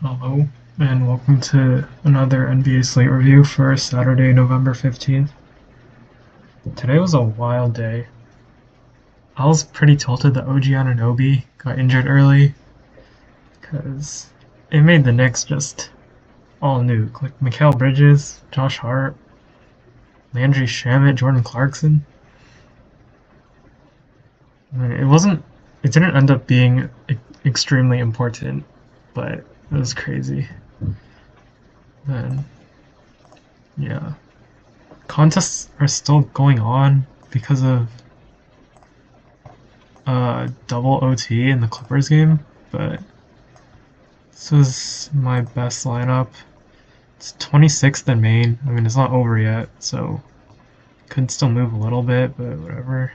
Hello, and welcome to another NBA Slate review for Saturday, November 15th. Today was a wild day. I was pretty tilted that OG Anunoby got injured early because it made the Knicks just all nuke. Like Mikal Bridges, Josh Hart, Landry Shamet, Jordan Clarkson. I mean, it didn't end up being extremely important, but it was crazy. Then, yeah. Contests are still going on because of double OT in the Clippers game, but this was my best lineup. It's 26th in main. I mean, it's not over yet, so could still move a little bit, but whatever.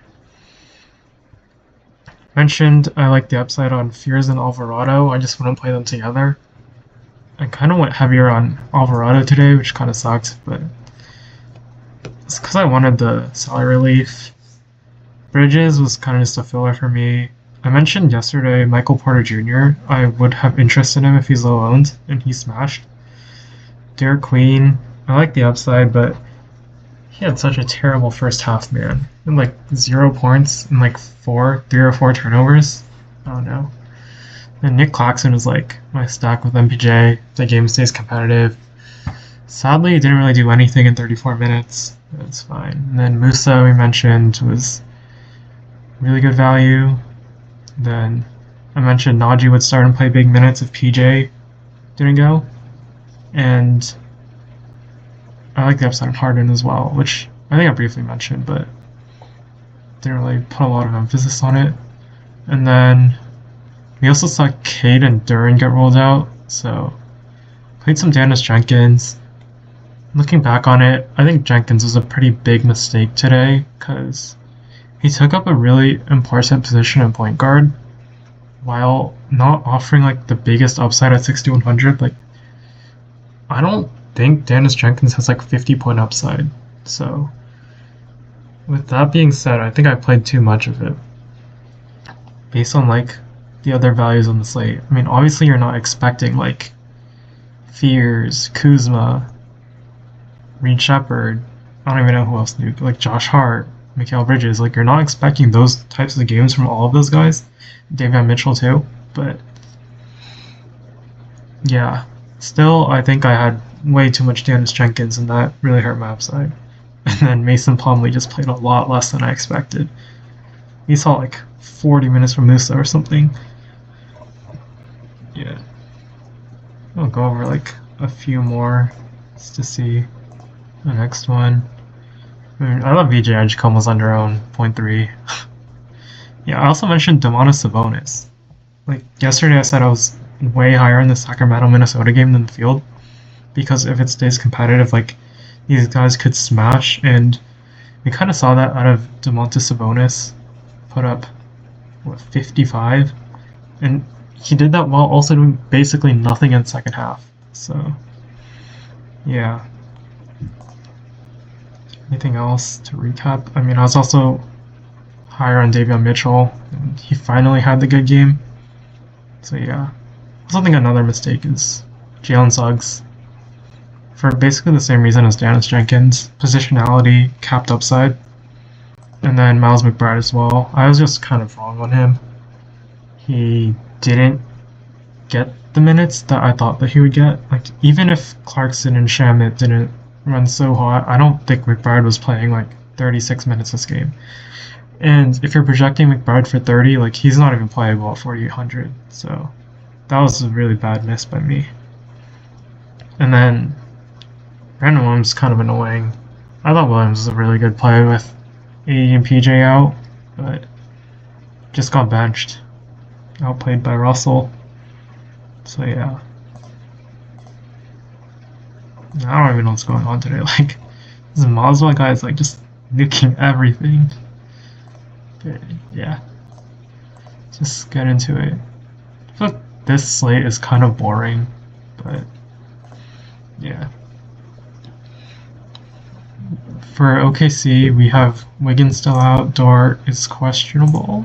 Mentioned I like the upside on Fears and Alvarado. I just wouldn't play them together. I kind of went heavier on Alvarado today, which kind of sucked, but it's because I wanted the salary relief. Bridges was kind of just a filler for me. I mentioned yesterday Michael Porter Jr. I would have interest in him if he's low owned, and he smashed. Derek Queen, I like the upside, but he had such a terrible first half, man. And like 0 points and like three or four turnovers. I don't know. And Nick Claxton was like my stack with MPJ. The game stays competitive. Sadly, he didn't really do anything in 34 minutes. That's fine. And then Musa, we mentioned, was really good value. Then I mentioned Najee would start and play big minutes if PJ didn't go. And I like the upside on Harden as well, which I think I briefly mentioned, but didn't really put a lot of emphasis on it. And then we also saw Cade and Duran get rolled out, so played some Dennis Jenkins. Looking back on it, I think Jenkins was a pretty big mistake today because he took up a really important position in point guard while not offering like the biggest upside at 6,100. Like, I don't think Dennis Jenkins has like 50-point upside. So, with that being said, I think I played too much of it based on like the other values on the slate. I mean, obviously, you're not expecting like Fears, Kuzma, Reed Shepard. I don't even know who else knew, like Josh Hart, Mikal Bridges. Like, you're not expecting those types of games from all of those guys. Davion Mitchell too, but yeah, still I think I had way too much Dennis Jenkins, and that really hurt my upside. And then Mason Plumlee just played a lot less than I expected. He saw like 40 minutes from Musa or something. Yeah, I'll go over like a few more just to see the next one. I mean, I love VJ Edgecombe was under own 0.3. Yeah, I also mentioned Domantas Sabonis. Like yesterday, I said I was way higher in the Sacramento Minnesota game than the field because if it stays competitive, like these guys could smash, and we kind of saw that out of Domantas Sabonis, put up 55, and he did that while also doing basically nothing in the second half. So yeah. Anything else to recap? I mean, I was also higher on Davion Mitchell, and he finally had the good game. So yeah. I also think another mistake is Jalen Suggs. For basically the same reason as Dennis Jenkins, positionality, capped upside. And then Miles McBride as well. I was just kind of wrong on him. He didn't get the minutes that I thought that he would get. Like, even if Clarkson and Shamet didn't run so hot, I don't think McBride was playing like 36 minutes this game. And if you're projecting McBride for 30, like he's not even playable at 4,800. So that was a really bad miss by me. And then Brandon Williams is kind of annoying. I thought Williams was a really good play with AD and PJ out, but just got benched. Outplayed by Russell. So yeah. I don't even know what's going on today. Like, this Moswell guy is like just nuking everything. But yeah. Just get into it. I feel like this slate is kind of boring, but yeah. For OKC, we have Wiggins still out. Dort is questionable.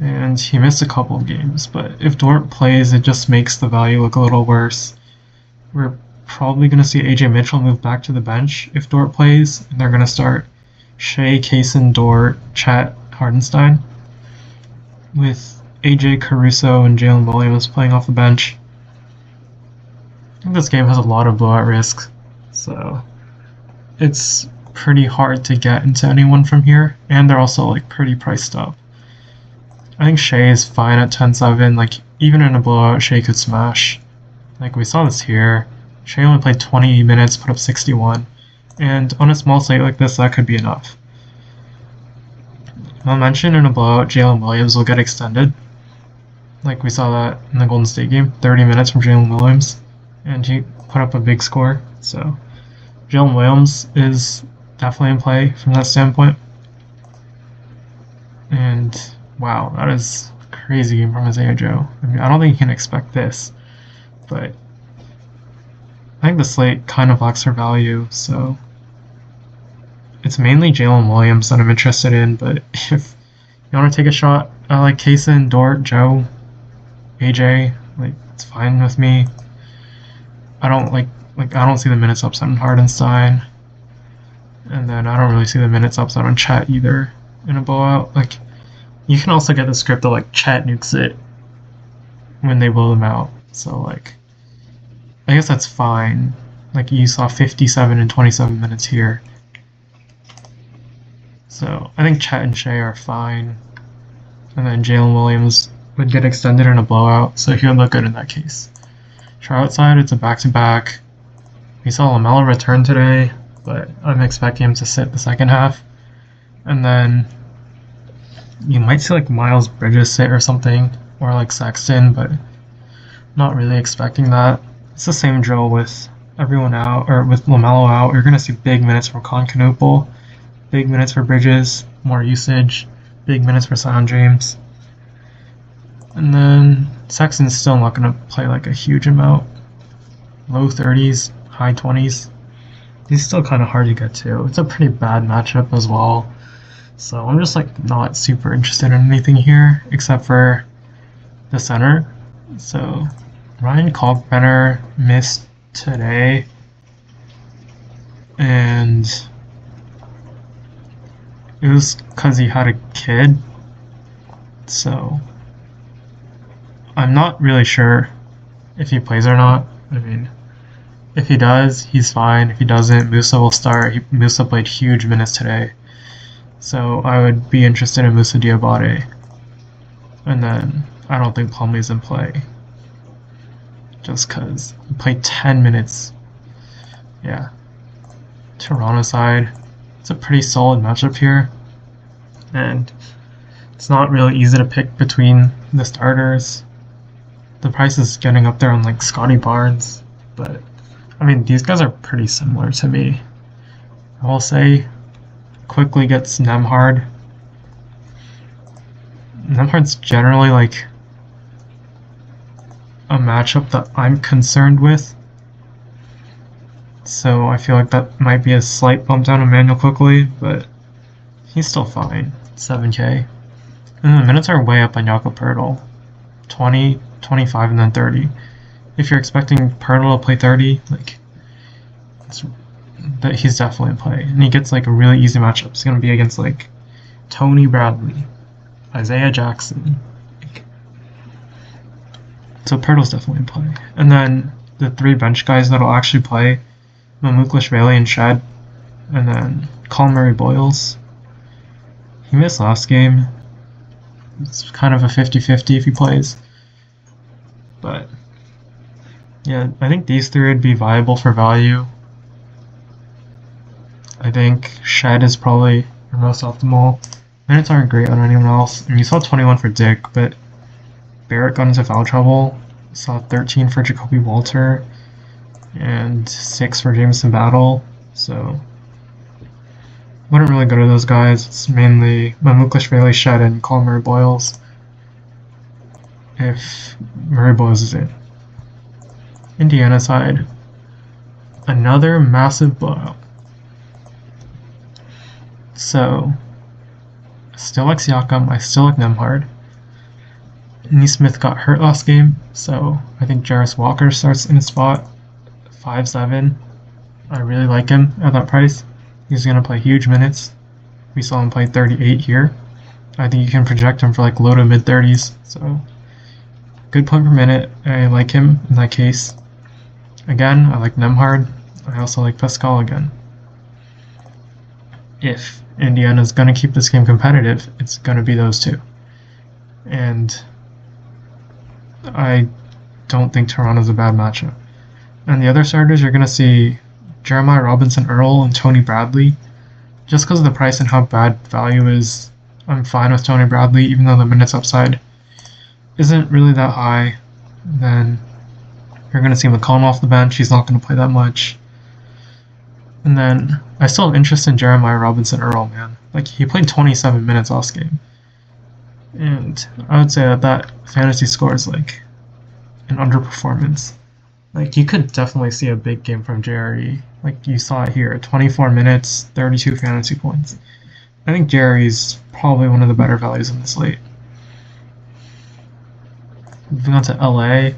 and he missed a couple of games. But if Dort plays, it just makes the value look a little worse. We're probably going to see AJ Mitchell move back to the bench if Dort plays, and they're going to start Shea, Kaysen, Dort, Chet, Hardenstein, with AJ Caruso and Jalen Williams playing off the bench. I think this game has a lot of blowout risk, so it's pretty hard to get into anyone from here, and they're also like pretty priced up. I think Shea is fine at 10-7. Like, even in a blowout, Shea could smash. Like, we saw this here. Shea only played 20 minutes, put up 61. And on a small slate like this, that could be enough. I'll mention in a blowout, Jalen Williams will get extended. Like, we saw that in the Golden State game. 30 minutes from Jalen Williams. And he put up a big score. So, Jalen Williams is definitely in play from that standpoint. And wow, that is a crazy game from Isaiah Joe. I mean, I don't think you can expect this, but I think the slate kind of lacks for value, so it's mainly Jalen Williams that I'm interested in, but if you want to take a shot, I like Kaysen, Dort, Joe, AJ, like, it's fine with me. I don't I don't see the minutes upside on Hardenstein, and then I don't really see the minutes upside on Chet either in a blowout. Like, you can also get the script that like Chet nukes it when they blow them out. So like, I guess that's fine. Like, you saw 57 and 27 minutes here. So I think Chet and Shea are fine. And then Jalen Williams would get extended in a blowout, so he would look good in that case. Charlotte side, it's a back-to-back. We saw LaMelo return today, but I'm expecting him to sit the second half. And then you might see like Miles Bridges sit or something, or like Sexton, but not really expecting that. It's the same drill with everyone out, or with LaMelo out. You're going to see big minutes for Concanopal, big minutes for Bridges, more usage, big minutes for Zion James. And then Sexton's still not going to play like a huge amount. Low 30s, high 20s. He's still kind of hard to get to. It's a pretty bad matchup as well. So I'm just like not super interested in anything here except for the center. So Ryan Kalkbrenner missed today, and it was because he had a kid. So I'm not really sure if he plays or not. I mean, if he does, he's fine. If he doesn't, Musa will start. Musa played huge minutes today. So I would be interested in Musa Diabate. And then I don't think Plumlee's in play. Just because he played 10 minutes. Yeah. Toronto side, it's a pretty solid matchup here. And it's not really easy to pick between the starters. The price is getting up there on like Scotty Barnes. But, I mean, these guys are pretty similar to me. I will say, quickly gets Nembhard. Nembhard's generally like a matchup that I'm concerned with. So I feel like that might be a slight bump down on Manuel quickly, but he's still fine. 7K. And the minutes are way up on Jakob Poeltl. 20, 25, and then 30. If you're expecting Poeltl to play 30, like, but he's definitely in play. And he gets like a really easy matchup. It's going to be against like Tony Bradley, Isaiah Jackson. So Poeltl's definitely in play. And then the three bench guys that'll actually play, Mamuklashvili and Shed, and then Colin Murray Boyles. He missed last game. It's kind of a 50-50 if he plays. But yeah, I think these three would be viable for value. I think Shed is probably your most optimal. Minutes aren't great on anyone else. And you saw 21 for Dick, but Barrett got into foul trouble. Saw 13 for Jacoby Walter and 6 for Jameson Battle. So wouldn't really go to those guys. It's mainly Mamuklashvili, Shed, and Colin Murray Boyles. If Murray Boyles is in. Indiana side, another massive blowout. So, I still like Siakam, I still like Nembhard. Neesmith got hurt last game, so I think Jarvis Walker starts in his spot. 5-7. I really like him at that price. He's going to play huge minutes. We saw him play 38 here. I think you can project him for like low to mid 30s. So good point per minute. I like him in that case. Again, I like Nemhard. I also like Pascal again. If Indiana's going to keep this game competitive, it's going to be those two. And I don't think Toronto's a bad matchup. And the other starters, you're going to see Jeremiah Robinson-Earl and Tony Bradley. Just because of the price and how bad value is, I'm fine with Tony Bradley, even though the minutes upside isn't really that high. Then you're going to see McCollum off the bench. He's not going to play that much. And then I still have interest in Jeremiah Robinson-Earl, man. Like, he played 27 minutes last game. And I would say that fantasy score is like an underperformance. Like, you could definitely see a big game from Jerry. Like, you saw it here. 24 minutes, 32 fantasy points. I think Jerry's probably one of the better values in the slate. Moving on to LA.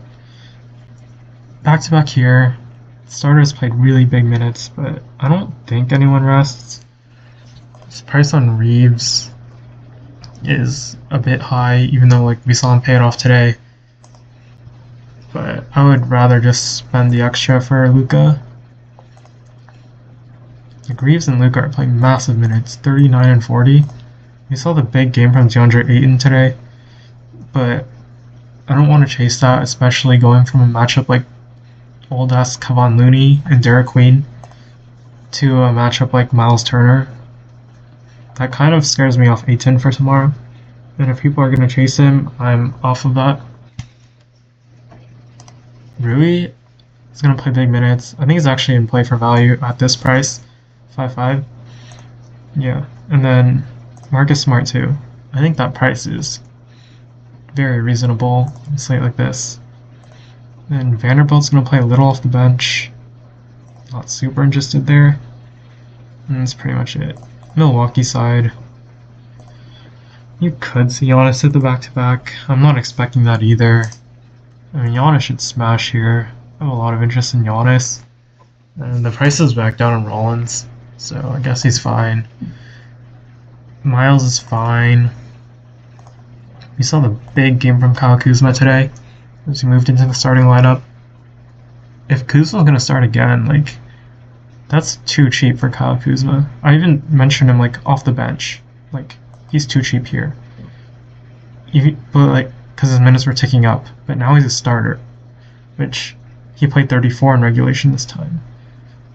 Back-to-back here. Starters played really big minutes, but I don't think anyone rests. This price on Reeves is a bit high, even though like we saw him pay it off today. But I would rather just spend the extra for Luka. Like Reeves and Luka are playing massive minutes, 39 and 40. We saw the big game from DeAndre Ayton today, but I don't want to chase that, especially going from a matchup like old-ass Kevon Looney and Derek Queen to a matchup like Miles Turner. That kind of scares me off Ayton for tomorrow. And if people are going to chase him, I'm off of that. Rui is going to play big minutes. I think he's actually in play for value at this price. 5-5. Yeah. And then Marcus Smart too. I think that price is very reasonable in a slate like this. Then Vanderbilt's going to play a little off the bench. Not super interested there. And that's pretty much it. Milwaukee side. You could see Giannis hit the back-to-back. I'm not expecting that either. I mean, Giannis should smash here. I have a lot of interest in Giannis. And the price is back down on Rollins, so I guess he's fine. Miles is fine. We saw the big game from Kyle Kuzma today as he moved into the starting lineup. If Kuzma's going to start again, like, that's too cheap for Kyle Kuzma. I even mentioned him like off the bench. Like, he's too cheap here. But like, because his minutes were ticking up. But now he's a starter, which he played 34 in regulation this time.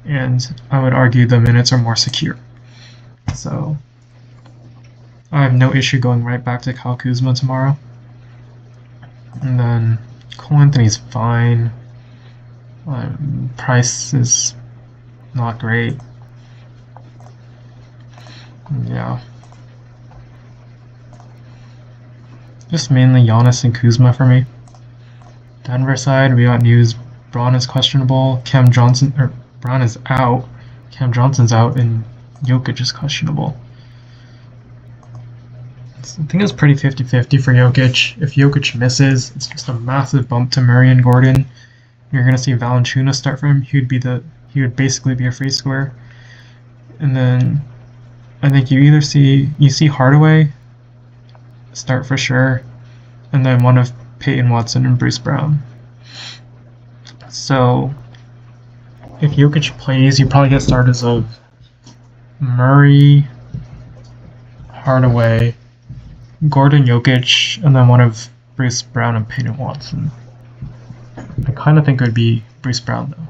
And I would argue the minutes are more secure. So I have no issue going right back to Kyle Kuzma tomorrow. And then Cole Anthony's fine. Price is not great. Yeah. Just mainly Giannis and Kuzma for me. Denver side, we got news. Braun is questionable. Braun is out. Cam Johnson's out, and Jokic is questionable. I think it's pretty 50-50 for Jokic. If Jokic misses, it's just a massive bump to Murray and Gordon. You're gonna see Valanciunas start for him. He would basically be a free square. And then I think you see Hardaway start for sure, and then one of Peyton Watson and Bruce Brown. So if Jokic plays, you probably get starters of Murray, Hardaway, Gordon, Jokic, and then one of Bruce Brown and Peyton Watson. I kind of think it would be Bruce Brown though.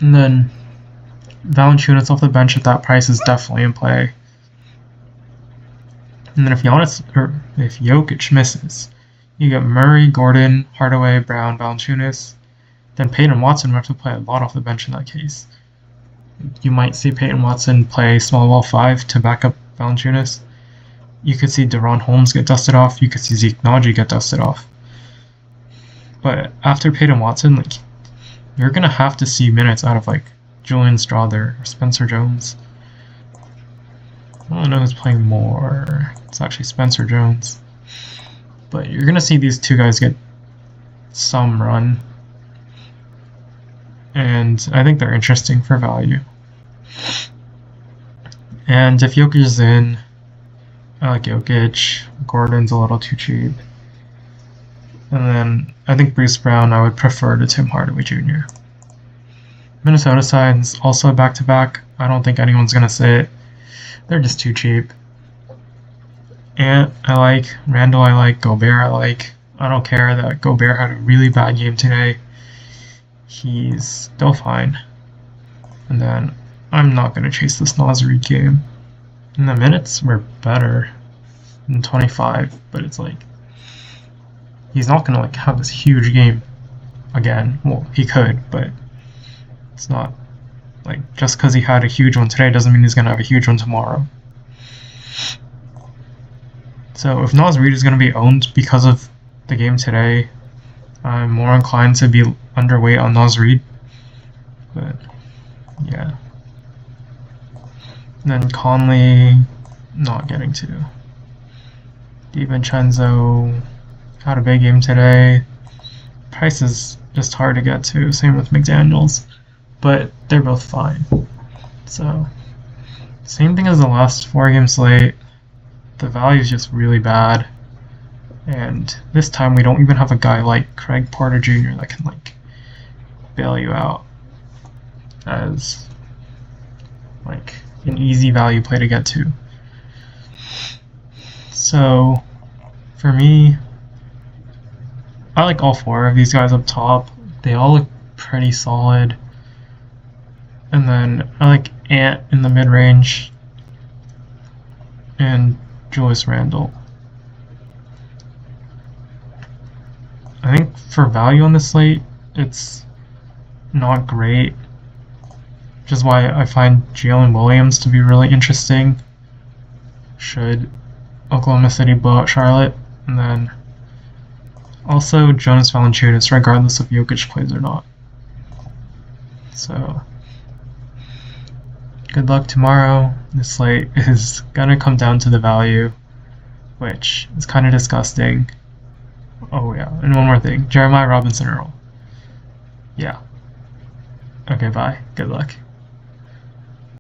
And then Valanciunas off the bench at that price is definitely in play. And then if Jokic misses, you get Murray, Gordon, Hardaway, Brown, Valanciunas. Then Peyton Watson would have to play a lot off the bench in that case. You might see Peyton Watson play small ball 5 to back up Valanciunas. You could see Deron Holmes get dusted off. You could see Zeke Naji get dusted off. But after Peyton Watson, like, you're gonna have to see minutes out of like Julian Strawther or Spencer Jones. I don't know who's playing more. It's actually Spencer Jones. But you're gonna see these two guys get some run, and I think they're interesting for value. And if Jokic is in, I like Jokic. Gordon's a little too cheap. And then I think Bruce Brown I would prefer to Tim Hardaway Jr. Minnesota side's also a back-to-back. I don't think anyone's going to sit. They're just too cheap. Ant I like. Randall I like. Gobert I like. I don't care that Gobert had a really bad game today. He's still fine. And then I'm not going to chase this Naz Reid game. And the minutes were better than 25, but it's like he's not going to have this huge game again. Well, he could, but it's not just because he had a huge one today doesn't mean he's going to have a huge one tomorrow. So if Naz Reid is going to be owned because of the game today, I'm more inclined to be underweight on Naz Reid. But yeah. And then Conley, not getting to. DiVincenzo had a big game today. Price is just hard to get to. Same with McDaniels, but they're both fine. So same thing as the last 4-game slate. The value is just really bad, and this time we don't even have a guy like Craig Porter Jr. that can bail you out as an easy value play to get to. So for me, I like all 4 of these guys up top. They all look pretty solid. And then I like Ant in the mid-range and Julius Randle. I think for value on this slate, it's not great, which is why I find Jalen Williams to be really interesting should Oklahoma City blow out Charlotte. And then also Jonas Valanciunas, regardless if Jokic plays or not. So good luck tomorrow. This slate is gonna come down to the value, which is kind of disgusting. Oh yeah, and one more thing, Jeremiah Robinson Earl. Yeah. Okay, bye. Good luck.